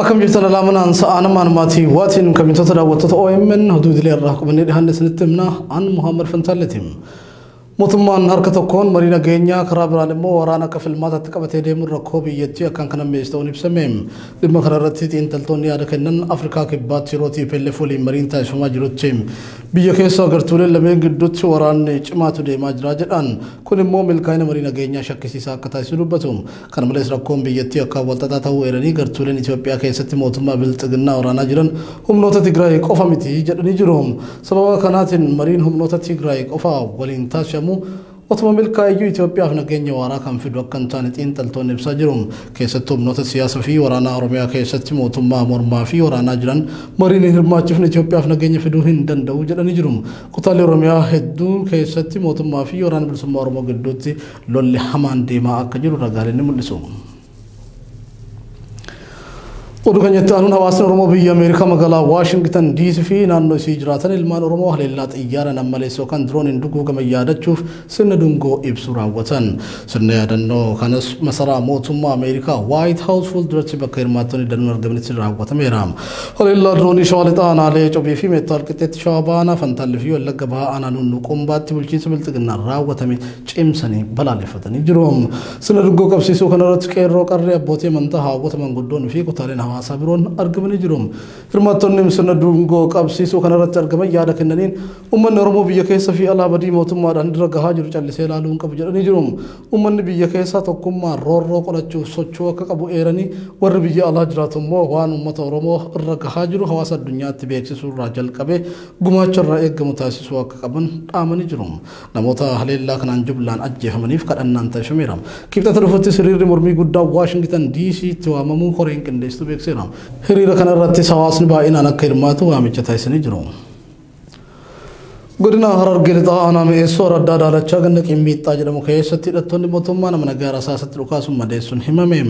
أكم جبتنا لامنا أنا ما نماتي واتين كم يتطلع وتطوع من حدود اللي الرهق من الهندس نتمنا عن محمد فنتالتهم موتمان حركة كون مرينا جينيا خرابنا لمو ورانا كفيلمات تكبت يديم الركوبي يتي كان كنا ميستوني بسميم لما خررتي تين تلتوني على كنن أفريقيا كبات شروتي بلفولي مرين تاش ما جروتشيم بيجكيسا قرطولة لمن قدوت وران جماعة دي ماجراج الآن كل مومل كائن مرينا جينيا شكسي ساكتا سلوبتهم كان مليس ركوم بيتي أكابل تتاتو إيراني قرطولة إثيوبيا كيستي موتما بلتقنا ورانا جران هم نوتا تجراي قفا متي جرني جروهم سبب كانت مرين هم نوتا تجراي قفا ولين تاشمو وطمئل كايجو إثيوبيا في نجني ورا كان في الوقت كانت إن تلتون بسجرهم كيستهم نوتا سياسة في ورانا أرميا كيستي موتما مرما في ورانا جران مرين هرمات في إثيوبيا في نجني في دوهن دندو جرني جروهم قتال أرميا هدو كيستي موتما في ورانا بسم أرمو قدوتي لولي حمان ديما أكجر رجالين ملسوم ودكان يتانون هواسن رومو بي أمريكا مقالا واشنطن دي سي في نانو سيجراتن المان رومو هليلات إيارا نماليسو كان درون اندوكو كما يادت شوف سنة دونغو إبسورا وطن سنة يادنو كانس مسارا موتوما أمريكا وايت هاوس فول درتي بكير ماتوني دنور دمني سيرا وطن ميرام هليلا دروني شوالتان علي جوبي في ميتال كتت شوابانا فانتال فيو اللقبها أنا نونو قنبات تبلشيس بلتقنا راوطمي چيمساني بلالي فتني جروم سنة دونغو كبسيسو كنرات كيرو قرر بوتي منتها وطمان قدون في قتالين سابرون أرجمني جروم فرماتون نمسنا دونغو كابسيسو كنا رت أرجمي يادا كننين أمن نرمو بيجكيس في الله بدي موتم ما رندر جهاجر جالس يلالون كبجرني جروم أمن بيجكيس تقوم ما رورو كلا جو سوتشوا كابو إيراني وربيج الله جراتهم مو وان أمة رمو الرجهاجر هواس الدنيا تبيكسسو راجل كبه جمعة شرائع جمتاسسو كابن آمني جروم نموتا هلي الله كنا نجبلان أجيه منيف كأن أنت شميرام كيف تعرفوا تسرير مرمي قدّا واشنطن دي سي تواممو خورين كندستو بيكسيرام هريرا كان راتي سواسن باين أنا كرماتو وامجة تايسني جروم قدنا هرر قلتا أنا ميسور الدار على تشاغنك إمي تاجر مخيسة تلتوني موتما نمنا غير أساسة لقاسم مديسون هماميم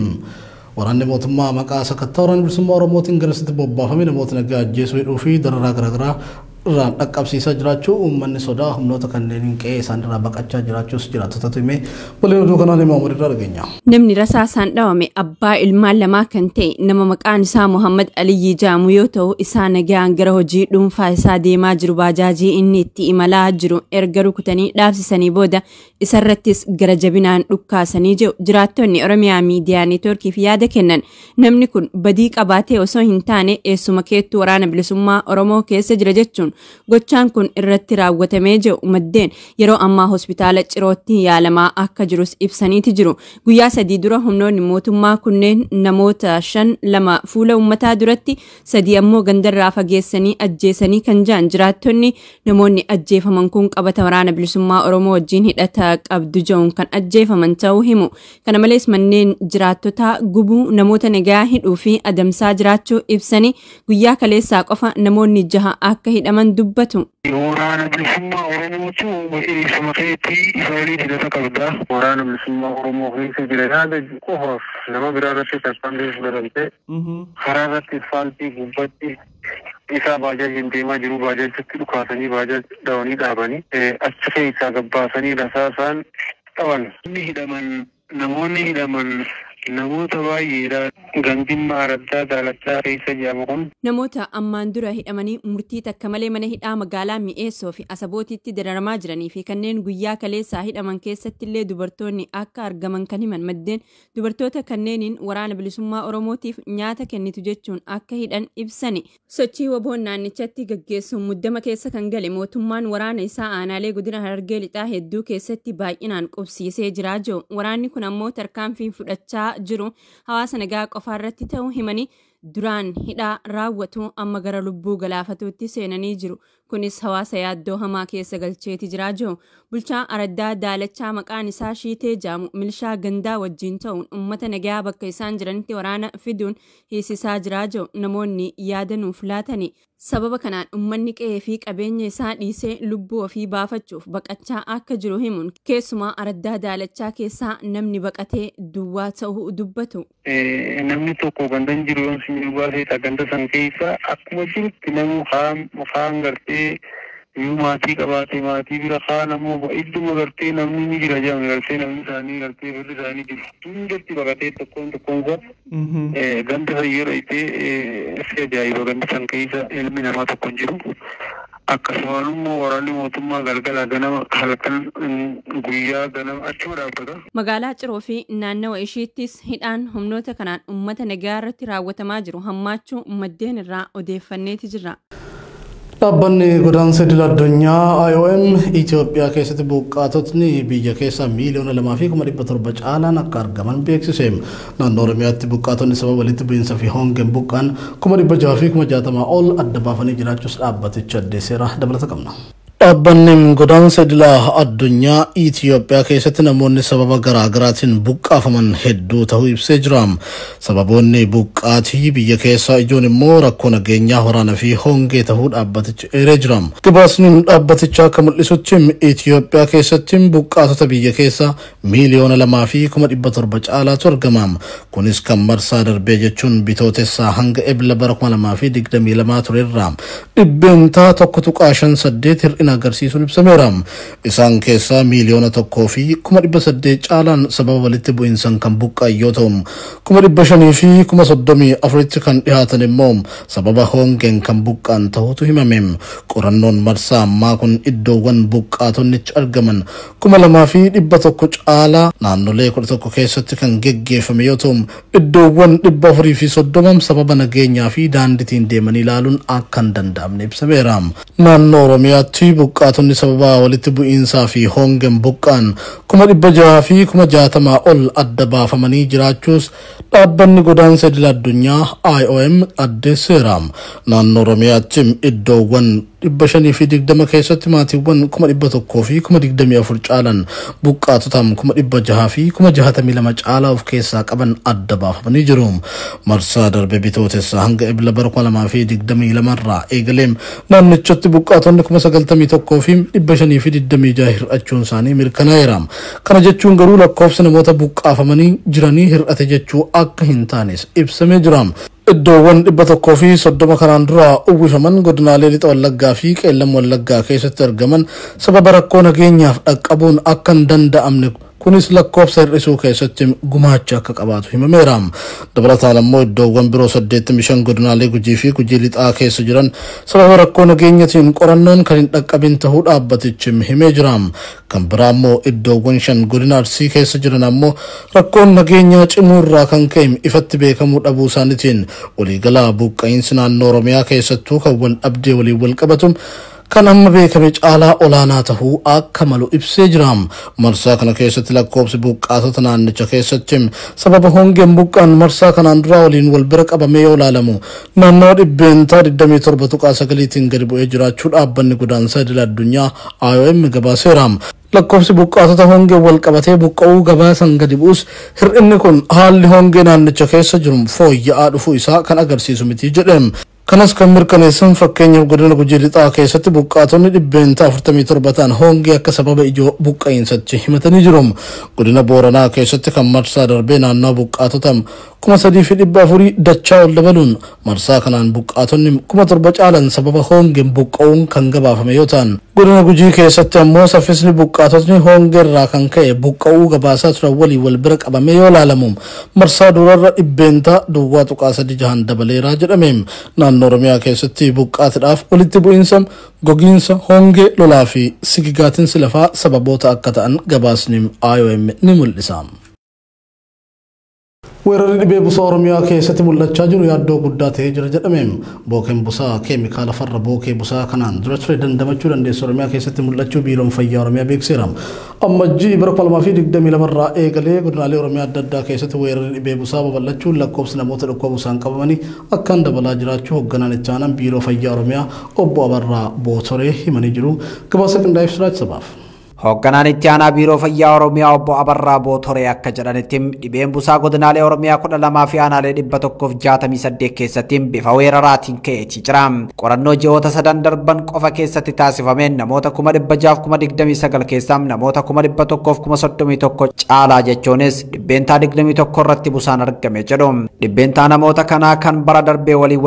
وراني موتما مقاسة كتوران بسمو رموتين غرسة بوبا همين موتنا غا جيسوي روفي دررا غرغرا ران أكابسيسا جراتشو أمني صدا هم نوتا كنين كي ساندرا بقاچا جراتشو سجراتو تتمي بلين دو كناني ماموري رارغينيا نمني رسا ساندوامي أبا المال لما كنتي نما مكان إسا محمد علي جامويوتو إسا نجان غره جي دون فايسا ديما جرو باجاجي إني تي إمالا جرو إرغرو كتاني لابسي ساني بودا إسا رتس غرجبنان لكا ساني جو جراتوني أرميا ميدياني توركي في يادا كنن نمني كن بديك أباتي وسو هنتاني إسو مكيتو ورانا بلسوما أرمو كيس جرجتشون gochaan kun irratti raawwatamee jiru umaddeen yeroo ammaa hospitaala Cirootti yaalamaa akka jirus ibsaniiti jiru guyyaa 3 dura humnoonni mootummaa kunneen namoota 5 fuula ummataa duratti 3 ammoo gandarraa fageessanii ajjeesanii kan jiran jiraattonni namoonni ajjeefaman kun qabata waraana bilisummaa Oromoo wajjin hidhata qabdu joon kan ajjeefaman ta'uu himu kana malees manneen jiraattota gubuu namoota nagaa hidhuu fi adamsaa jiraachuu ibsanii guyyaa kaleessaa qofa namoonni 6 akka hidhaman dubbatu waraana bilisummaa Oromootu isuma keetti isaanii hidhata qabda waraana bilisummaa Oromoo keessa jiran qofaaf nama biraa irratti tarkaanfii fudhatame karaa irratti asfaaltii gubbatti isa baajaajiin deemaa jiru baajaajatti dhukaasanii baajaaj dhawanii dhaabanii achi keessaa gabbaasanii rasaasaan dhawan namoonni hidhaman namoota baay'eedha gandimmaa araddaa daalachaa keessa jedhamu kun namoota ammaan dura hidhamanii murtii takka malee mana hidhaa magaalaa mi'eessoo fi asabootitti dararamaa jiranii fi kanneen guyyaa kaleessaa hidhaman keessatti illee dubartoonni akka argaman kan himan maddeen dubartoota kanneeniin waraana bilisummaa Oromootiif nyaata kennitu jechuun akka hidhan ibsani sochii waboon naannichatti gaggeessuun muddama keessa kan gale mootummaan waraana isaa aanaalee godina Harargee lixaa hedduu keessatti baay'inaan qubsiisee jiraa jiru waraanni kun ammoo tarkaanfii fudhachaa jiru hawaasa nagaa qofa irratti ta'uu himanii duraan hidhaa raawwatu amma gara lubbuu galaafatuutti seenanii jiru kunis hawaasa yaaddoo hamaa keessa galcheeti jiraa jiru bulchaa araddaa daalachaa maqaan isaa Shiitee Jaamu milishaa gandaa wajjin ta'uun ummata nagaa bakka isaan jiranitti waraana fiduun hiisisaa jiraa jiru namoonni yaadanuuf laatani sababa kanaan ummanni qe'ee fi qabeenya isaa dhiisee lubbuu ofii baafachuuf baqachaa akka jiru himuun keessumaa araddaa daalachaa keessaa namni baqatee duwwaa ta'uu dubbatu namni tokko gandan jiru yoon sinii baasee ganda san keessa akkuma jirutti namu haan gartee Yoo maatii qabaate maatii bira kaan ammoo idduma gartee namni ni jira jedhame gartee namni isaanii gartee firri isaanii jiru hundatti baqatee tokkoon ganda fayyada itee si ajaa'iba ganda san keessa ilmi namaa tokko hin jiru. Akkasumas immoo waraanni mootummaa galgala ganama halkan guyyaa ganama achuma dhaabbata. Magaalaa Ciroo fi naannawa ishiittis hidhaan humnoota kanaan uummata nagaa irratti raawwatamaa jiru hammaachuu maddeen irraa odeeffanneeti jira. Dhaabbanni godaansa idil addunyaa IOM Itoophiyaa keessatti buqqaatotni biyya keessa miiliyoona 2.7 caalaan akka argaman beeksise. Naannoo Oromiyaatti buqqaatonni sababa walitti bu'iinsa fi hongeen buqqaan 660 ol adda baafanii jiraachuus dhaabbaticha addeesseera. Dabalata qabna. Dhaabbanni godaansa idil addunyaa Itoophiyaa keessatti namoonni sababa garaagaraatiin buqqaafaman hedduu ta'uu ibsee jira. Sababoonni buqqaatii biyya keessaa ijoon immoo rakkoo nageenyaa waraanaa fi hongee ta'uu dhaabbatichi eeree jira. Gabaasni dhaabbatichaa akka mul'isutti Itoophiyaa keessatti buqqaatota biyya keessaa miiliyoona 2.7 caalaatu argama. Kunis kan marsaa darbee jechuun bitootessaa hanga ebla bara 2022 turerra. Dhibbeentaa 1.58 hir'ina agarsiisuun ibsameera. Isaan keessaa miiliyoona 1.8 caalaan sababa walitti bu'iinsan kan buqqa'an yoo ta'u 500,000 fi 34,000 kan dhihaatan immoo sababa hongeen kan buqqa'an ta'utu himame. Qorannoon marsaa ammaa kun iddoowwan buqqaatonni argaman 2,100 caalaa naannolee 11 keessatti kan geggeeffame yoo ta'u iddoowwan 430 sababa nageenyaa fi daandiitiin deemanii ilaaluun akka hin danda'amne ibsameera. Naannoo Oromiyaatti buqqaatonni sababa walitti bu'iinsaa fi hongeen buqqa'an 600,000 fi 60,000 ol adda baafamanii jiraachuus dhaabbanni godaansa idil addunyaa IOM addeesseera. Naannoo Oromiyaatti iddoowwan 520 keessatti maatiiwwan 100,000 fi 24,000 caalan buqqaatotaan 600,000 fi 62 caalaa of keessaa qaban adda baafamanii jiru. Marsaa darbe bitootessaa hanga ebla bara 2022 irraa eegalee naannichatti buqqaatonni 91,000 fi 526 hir'achuun isaanii mirkanaa'eera. Kana jechuun garuu lakkoofsi namoota buqqaafamanii jiranii hir'ate jechuu akka hin taanes ibsamee jira. Iddoowwan 130 kanaan dura uwwifaman godinaalee lixa Wallaggaa fi qeellam Wallaggaa keessatti argaman sababa rakkoo nageenyaaf dhaqqabuun akka hin danda'amne kunis lakkoofsa hir'isuu keessatti gumaacha akka qabaatu himameera. Dabalataan ammoo iddoowwan biroo 85 godinaalee Gujii fi Gujii lixaa keessa jiran sababa rakkoo nageenyaatiin qorannoon kan hin dhaqqabin ta'uu dhaabbatichi himee jira. Kan biraa ammoo iddoowwan 5 godina Arsii keessa jiran ammoo rakkoon nageenyaa cimuu irraa kan ka'e ifatti beekamuu dhabuu isaaniitiin waliigalaa buqqa'iinsi naannoo Oromiyaa keessattuu kan wal dhabdee waliin wal qabatu kan amma beekame caalaa olaanaa tahuu akka malu ibsee jira. Marsaa kana keessatti lakkoofsi buqqaatota naannicha keessatti sababa hongeen buqqaan marsaa kanaan dura waliin wal bira qabamee yoo ilaalamu naannoo dhibbeentaa 27.9tiin gadi bu'ee jiraachuu dhaabbanni godaansa idil addunyaa IOM gabaaseera. Lakkoofsi buqqaatota hongee wal qabatee buqqa'uu gabaasan gadi bu'us hir'inni kun haalli hongee naannicha keessa jiru fooyya'aa dhufuu isaa kan agarsiisu miti jedhe. Kanas kan mirkaneessan fakkeenyaaf godina Gujii lixaa keessatti buqqaatonni dhibbeentaa 47 ta'an hongee akka sababa ijoo buqqa'iinsaatti himatanii jiru. Godina Booranaa keessatti kan marsaa darbee naannoo buqqaatota 3,400 dachaa ol dabaluun marsaa kanaan buqqaatonni 7,000 caalan sababa hongeen buqqa'uun kan gabaafame yoo ta'an godina Gujii keessatti ammoo saffisni buqqaatotni hongee irraa kan ka'e buqqa'uu gabaasaa turan waliin wal bira qabamee yoo ilaalamu marsaa durarra dhibbeentaa duwwaa 3.6 dabaleeraa jedhame. Naannoo Oromiyaa keessatti buqqaatiidhaaf walitti bu'iinsa gogiinsa hongee lolaa fi sigigaatinsi lafaa sababoota akka ta'an gabaasni IOM ni mul'isa. Weerarri dhibee busaa Oromiyaa keessatti mul'achaa jiru yaaddoo guddaa ta'ee jira jedhame. Bookeen busaa keemikaala farra bookee busaa kanaan dura ture dandamachuu dandeessu Oromiyaa keessatti mul'achuu biiroon fayyaa Oromiyaa beekseera. Ammajjii bara 2022 irraa eegalee godinaalee Oromiyaa adda addaa keessatti weerarri dhibee busaa babal'achuun lakkoofsi namoota dhukkuba busaan qabamanii akkaan dabalaa jiraachuu hoogganaan itti aanaa biiroo fayyaa Oromiyaa obbo Abarraa Bootoree himanii jiru. Gabaasa qindaa'eef Siraaj Sabaaf. Hoogganaan itti aanaa biiroo fayyaa Oromiyaa obbo Abarraa Bootoree akka jedhanitti dhibeen busaa godinaalee Oromiyaa 12 fi aanaalee 168 keessatti bifa weeraraatiin ka'eetii jira. Qorannoo ji'oota sadan darban qofa keessatti taasifameen namoota 629 keessaa namoota 131 caalaa jechuunis dhibbeentaa 21 irratti busaan argame jedhu. Dhibbeentaa namoota kanaa kan bara darbee walii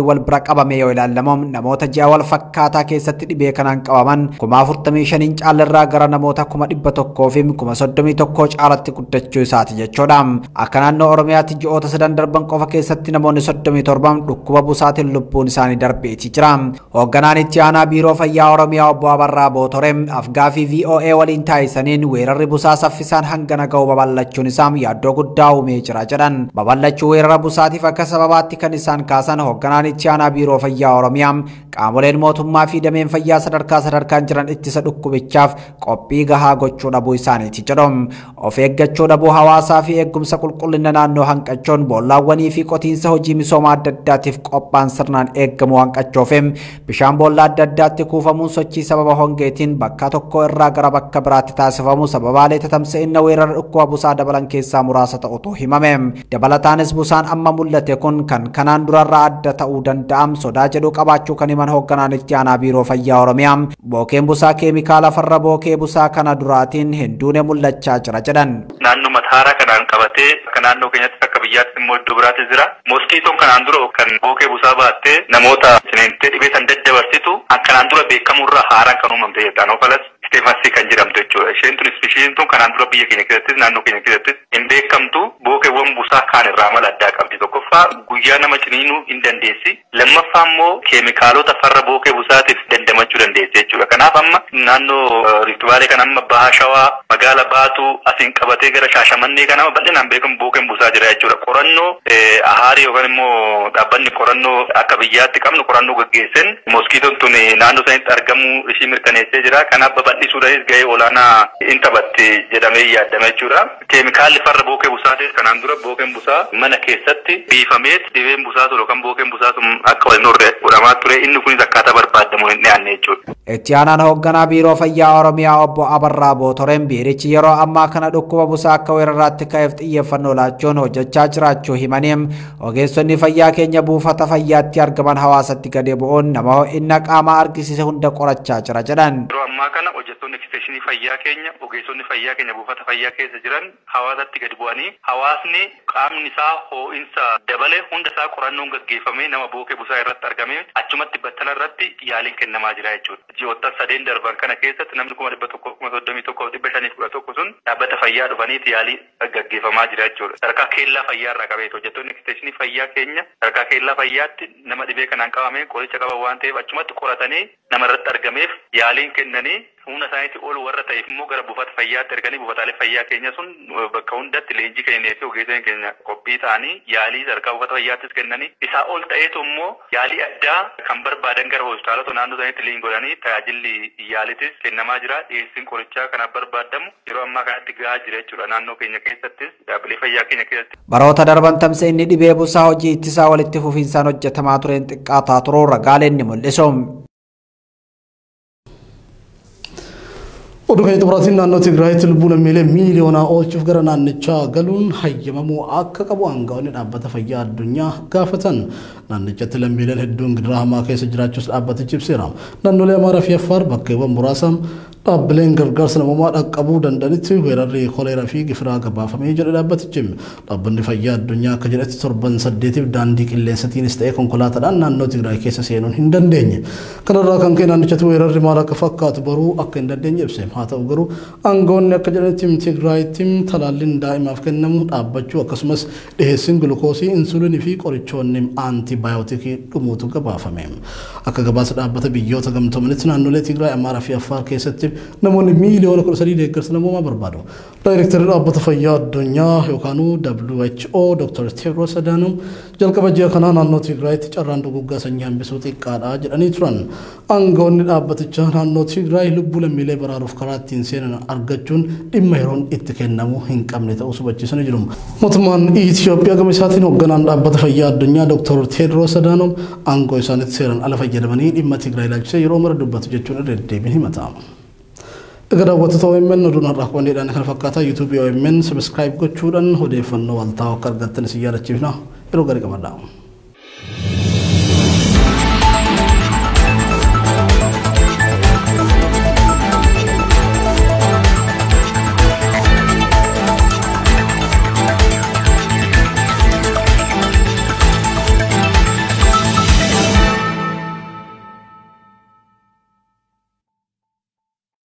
wal bira qabame yoo ilaalamu namoota ji'a wal fakkaataa keessatti dhibee kanaan qabaman 45 caalarraa gara namoota 100 fi 31 caalatti guddachuu isaati jechuudha. Akka naannoo Oromiyaatti ji'oota sadan darban qofa keessatti namoonni 37 dhukkuba busaatiin lubbuun isaanii darbeetii jira. Hoogganaan itti aanaa biiroo fayyaa Oromiyaa obbo Abarraa Bootoree afgaafii VOA waliin taasisaniin weerarri busaa saffisaan hangana ga'u babal'achuun isaa yaaddoo guddaa uumee jira jedhan. Babal'achuu weerara busaatiif akka sababaatti kan isaan kaasan hoogganaan itti aanaa biiroo fayyaa Oromiyaa qaamoleen mootummaa fi dameen fayyaa sadarkaan jiran ittisa dhukkubichaaf qophii gahaa gochuu dhabuu isaaniiti jedhu. Of eeggachuu dhabuu hawaasaa fi eegumsa qulqullina naannoo hanqachuun boolaawwanii fi qotiinsa hojii misoomaa adda addaatiif qophaan sirnaan eegamuu hanqachuu fi bishaan boollaa adda addaatti kuufamuun sochii sababa hongeetiin bakka tokko irraa gara bakka biraatti taasifamu sababaalee tatamsa'inna weerara dhukkuba busaa dabalan keessaa muraasa ta'utu himame. Dabalataanis busaan amma mul'ate kun kan kanaan durarraa adda ta'uu danda'am sodaa jedhu qabaachuu kan himan hoogganaan itti aanaa biiroo fayyaa Oromiyaa. Bookeen busaa keemikaala farra bookee busaa kana duraatiin hedduun mul'achaa jira jedhan. Naannoo Mataaraa kanaan qabatee akka naannoo keenyatti akka biyyaatti immoo iddoo biraatti jira. Moskiitoon kanaan dura kan bookee busaa baattee namoota sineentee dhibee san daddabarsitu akkanaan dura beekamurraa haaraan kan uumamte jechuudha. Anofalas Steefasii kan jedhamtu jechuudha. Isheen tun kanaan dura biyya keenya keessattis naannoo keenya keessattis hin beekamtu bookeewwan busaa kaan irraa mala addaa qabdi. Tokkoffaa guyyaa nama ciniinuu hin dandeessi. Lammaffaa immoo keemikaalota farra bookee busaatiif dandamachuu dandeessi jechuudha. Kanaaf amma naannoo Riftuvaalee kan amma Bahaa Shawaa magaala Baatuu asiin qabatee gara Shaashamannee kan amma bal'inaan beekamu bookeen busaa jira jechuudha. Qorannoo ahaarii yookaan immoo dhaabbanni qorannoo akka biyyaatti qabnu qorannoo gaggeessan moskiitoon tun naannoo sanitti argamuu ishii mirkaneessee jira. Kanaaf babal'isuudhaanis gahee olaanaa hin taphatti jedhamee yaadama jechuudha. Keemikaalli farra bookee busaatis kanaan dura bookeen busaa mana keessatti biifameet dhibeen busaa sun yookaan bookeen busaa sun akka wal norre godhamaa ture inni kunis akkaataa barbaadamu hin dhiyaanne jechuudha. Itti aanaan hoogganaa biiroo fayyaa Oromiyaa obbo Abarraa Bootoreen biirichi yeroo ammaa kana dhukkuba busaa akka weeraraatti ka'eef xiyyeeffannoo laachuun hojjechaa jiraachuu himaniim ogeessonni fayyaa keenya buufata fayyaatti argaman hawaasatti gadi bu'uun nama ho'inna qaamaa argisiise hunda qorachaa jira jedhan. Yeroo ammaa kana hojjettoonni eksteeshinii fayyaa keenya ogeessonni fayyaa keenya buufata fayyaa keessa jiran hawaasatti gadi bu'anii hawaasni qaamni isaa ho'insa dabalee hunda isaa qorannoon gaggeeffamee nama bookee busaa irratti argame achumatti battala irratti yaaliin kennamaa jira jechuudha. Ji'oota sadeen darban kana keessatti namni 1,131,511 sun dhaabbata fayyaa dhufaniiti yaalii gaggeeffamaa jira jechuudha. Sadarkaa keellaa fayyaa irraa qabeetu hojjettoonni eksteeshinii fayyaa keenya sadarkaa keellaa fayyaatti nama dhibee kanaan qabame qoricha qaban waan ta'eef achumatti qoratanii nama irratti argameef yaaliin kennanii humna isaaniitti ol warra ta'eef immoo gara buufata fayyaatti erganii buufataalee fayyaa keenya sun bakka hundatti leenjii kennee fi ogeessonni keenya qophii ta'anii yaalii sadarkaa buufata fayyaattis kennanii isaa ol ta'eetu immoo yaalii addaa kan barbaadan gara hospitaalota naannoo isaaniitti liin godhanii tajaajilli yaalitis kennamaa jira. Dhiyeessiin qorichaa kanaaf barbaadamu yeroo ammaa kanatti gahaa jira jechuudha naannoo keenya keessattis dhaabbilee fayyaa keenya keessatti. Baroota darban tamsa'inni dhibee busaa hojii ittisaa walitti fufiinsaan hojjetamaa tureen xiqqaataa turuu ragaaleen ni mul'isu. Oduu keenya xumuraatiin naannoo Tigraayitti lubbuun lammiilee miiliyoonaa oolchuuf gara naannichaa galuun hayyamamuu akka qabu aangaa'onni dhaabbata fayyaa addunyaa gaafatan. Naannichatti lammiileen hedduun gidiraa hamaa keessa jiraachuus dhaabbatichi ibseera. Naannolee Amaaraa fi Affaar bakkeewwan muraasa dhaabbileen gargaarsa namoomaa dhaqqabuu danda'anitti weerarri koleeraa fi gifiraa gabaafamee jedhe dhaabbatichi. Dhaabbanni fayyaa addunyaa akka jedhetti torban 8 daandii qilleensatiinis ta'ee konkolaataadhaan naannoo Tigraay keessa seenuun hin dandeenye. Kanarraa kan ka'e naannichatti weerarri maal akka fakkaatu baruu akka hin dandeenye ibse. Haa ta'u garuu aangaa'onni akka jedhanitti Tigraayitti talaalliin daa'imaaf kennamu dhaabbachuu akkasumas dhiheessiin gulukoosii insuliinii fi qorichoonni aantibaayootikii dhumuutu gabaafame. Akka gabaasa dhaabbata biyyoota gamtoomanitti naannolee Tigraay Amaaraa fi Affaar keessatti namoonni miiliyoona 13 deeggarsa namoomaa barbaadu. Daayirektarri dhaabbata fayyaa addunyaa yookaan WHO Dr. Tedros Adhanom jalqaba ji'a kanaa naannoo Tigraayitti carraan duguggaa sanyii hambisuu xiqqaadha jedhanii turan. Aangawoonni dhaabbatichaa naannoo Tigraay lubbuu lammiilee baraaruuf karaa ittiin seenan argachuun dhimma yeroon itti kennamuu hin qabne ta'uu hubachiisanii jiru. Mootummaan Itoophiyaa gama isaatiin hoogganaan dhaabbata fayyaa addunyaa Dr. Tedros Adhanom aangoo isaanitti seeran ala fayyadamanii dhimma Tigraay ilaalchisee yeroo mara dubbatu jechuun irra deddeebiin himata. Egaa daawwattoota OMN oduun har'aa kubanneedhaan kan fakkaataa YouTube OMN subscribe gochuudhaan odeeffannoo waltaa akka argattan isin yaadachiifna yeroo gaarii qabadhaa.